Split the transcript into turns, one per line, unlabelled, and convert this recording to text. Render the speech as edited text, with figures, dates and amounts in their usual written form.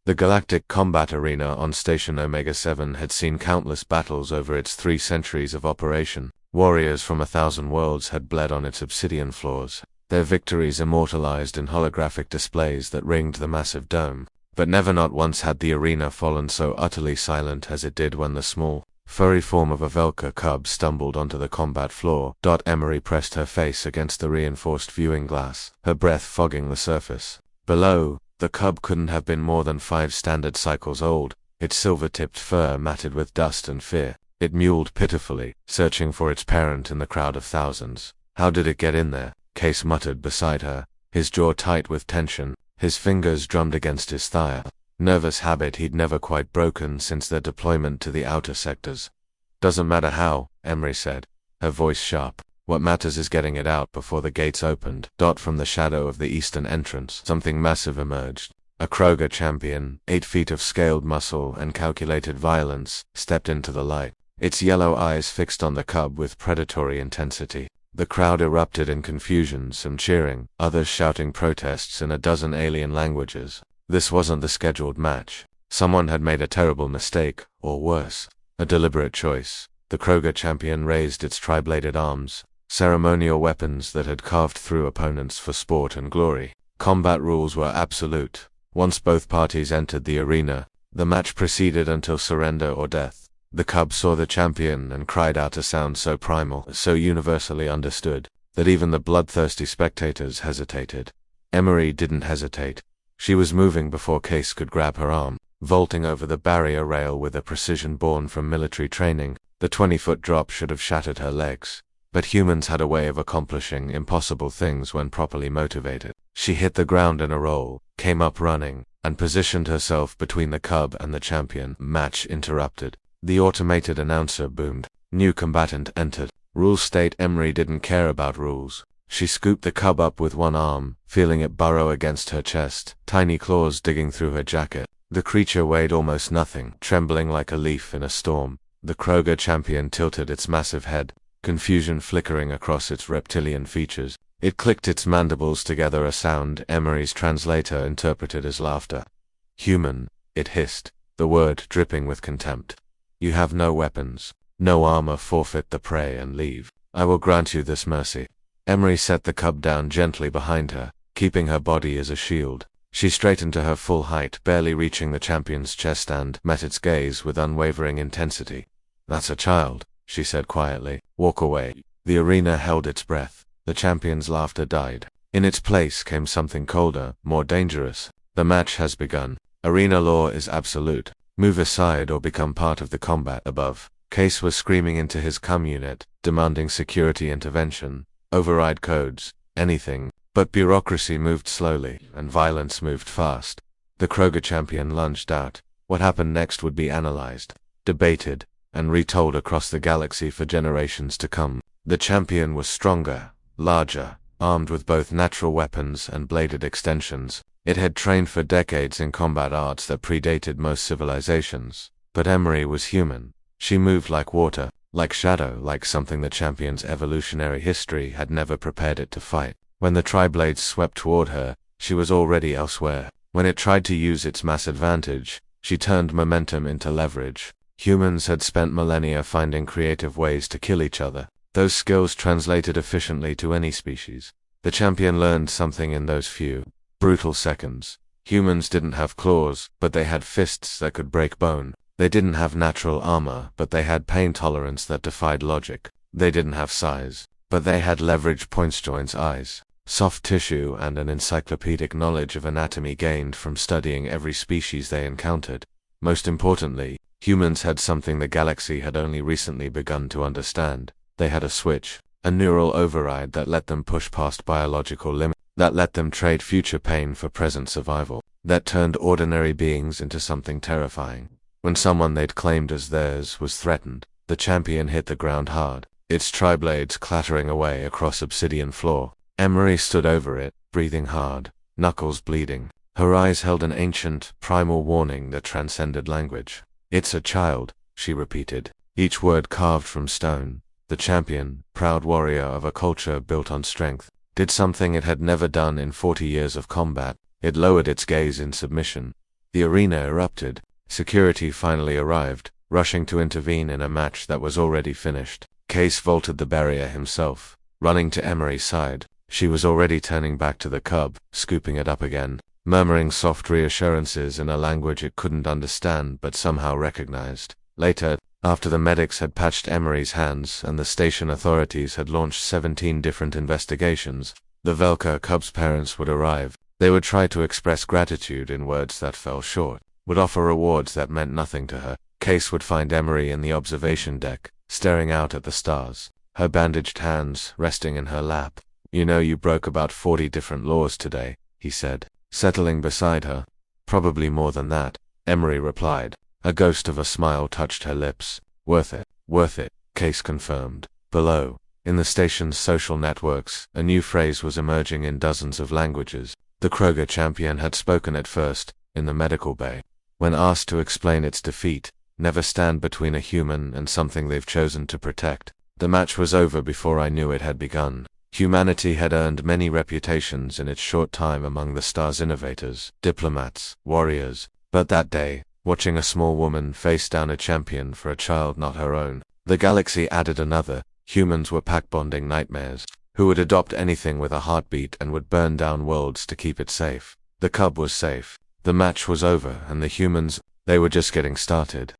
The Galactic Combat Arena on Station Omega-7 had seen countless battles over its 3 centuries of operation. Warriors from 1,000 worlds had bled on its obsidian floors, their victories immortalized in holographic displays that ringed the massive dome. But never not once had the arena fallen so utterly silent as it did when the small, furry form of a Velka cub stumbled onto the combat floor. Emery pressed her face against the reinforced viewing glass, her breath fogging the surface. Below, the cub couldn't have been more than 5 standard cycles old, its silver-tipped fur matted with dust and fear. It mewled pitifully, searching for its parent in the crowd of thousands. How did it get in there? Case muttered beside her, his jaw tight with tension, his fingers drummed against his thigh. Nervous habit he'd never quite broken since their deployment to the outer sectors. Doesn't matter how, Emery said, her voice sharp. What matters is getting it out before the gates opened. From the shadow of the eastern entrance, something massive emerged. A Kroger champion, 8 feet of scaled muscle and calculated violence, stepped into the light, its yellow eyes fixed on the cub with predatory intensity. The crowd erupted in confusion, some cheering, others shouting protests in a dozen alien languages. This wasn't the scheduled match. Someone had made a terrible mistake, or worse, a deliberate choice. The Kroger champion raised its tri-bladed arms, ceremonial weapons that had carved through opponents for sport and glory. Combat rules were absolute. Once both parties entered the arena, the match proceeded until surrender or death. The cub saw the champion and cried out a sound so primal, so universally understood, that even the bloodthirsty spectators hesitated. Emery didn't hesitate. She was moving before Case could grab her arm, vaulting over the barrier rail with a precision born from military training. The 20-foot drop should have shattered her legs. But humans had a way of accomplishing impossible things when properly motivated. She hit the ground in a roll, came up running, and positioned herself between the cub and the champion. Match interrupted. The automated announcer boomed. New combatant entered. Rules state. Emery didn't care about rules. She scooped the cub up with one arm, feeling it burrow against her chest, tiny claws digging through her jacket. The creature weighed almost nothing, trembling like a leaf in a storm. The Kroger champion tilted its massive head, confusion flickering across its reptilian features. It clicked its mandibles together, a sound Emery's translator interpreted as laughter. Human, it hissed, the word dripping with contempt. You have no weapons, no armor. Forfeit the prey and leave. I will grant you this mercy. Emery set the cub down gently behind her, keeping her body as a shield. She straightened to her full height, barely reaching the champion's chest, and met its gaze with unwavering intensity. That's a child, she said quietly. Walk away. The arena held its breath. The champion's laughter died. In its place came something colder, more dangerous. The match has begun. Arena law is absolute. Move aside or become part of the combat above. Case was screaming into his comm unit, demanding security intervention, override codes, anything. But bureaucracy moved slowly, and violence moved fast. The Kroger champion lunged out. What happened next would be analyzed, debated, and retold across the galaxy for generations to come. The champion was stronger, larger, armed with both natural weapons and bladed extensions. It had trained for decades in combat arts that predated most civilizations. But Emery was human. She moved like water, like shadow, like something the champion's evolutionary history had never prepared it to fight. When the tri-blades swept toward her, she was already elsewhere. When it tried to use its mass advantage, she turned momentum into leverage. Humans had spent millennia finding creative ways to kill each other. Those skills translated efficiently to any species. The champion learned something in those few, brutal seconds. Humans didn't have claws, but they had fists that could break bone. They didn't have natural armor, but they had pain tolerance that defied logic. They didn't have size, but they had leverage points, joints, eyes, soft tissue, and an encyclopedic knowledge of anatomy gained from studying every species they encountered. Most importantly, humans had something the galaxy had only recently begun to understand. They had a switch, a neural override that let them push past biological limits, that let them trade future pain for present survival, that turned ordinary beings into something terrifying. When someone they'd claimed as theirs was threatened, the champion hit the ground hard, its tri-blades clattering away across obsidian floor. Emery stood over it, breathing hard, knuckles bleeding. Her eyes held an ancient, primal warning that transcended language. It's a child, she repeated, each word carved from stone. The champion, proud warrior of a culture built on strength, did something it had never done in 40 years of combat. It lowered its gaze in submission. The arena erupted. Security finally arrived, rushing to intervene in a match that was already finished. Case vaulted the barrier himself, running to Emery's side. She was already turning back to the cub, scooping it up again, murmuring soft reassurances in a language it couldn't understand but somehow recognized. Later, after the medics had patched Emery's hands and the station authorities had launched 17 different investigations, the Velka cub's parents would arrive. They would try to express gratitude in words that fell short, would offer rewards that meant nothing to her. Case would find Emery in the observation deck, staring out at the stars, her bandaged hands resting in her lap. "You know you broke about 40 different laws today," he said, settling beside her. "Probably more than that," Emery replied. A ghost of a smile touched her lips. Worth it, Case confirmed. Below, in the station's social networks, a new phrase was emerging in dozens of languages. The Kroger champion had spoken it first, in the medical bay. When asked to explain its defeat, "Never stand between a human and something they've chosen to protect." The match was over before I knew it had begun. Humanity had earned many reputations in its short time among the star's innovators, diplomats, warriors. But that day, watching a small woman face down a champion for a child not her own, the galaxy added another. Humans were pack-bonding nightmares, who would adopt anything with a heartbeat and would burn down worlds to keep it safe. The cub was safe. The match was over, and the humans, they were just getting started.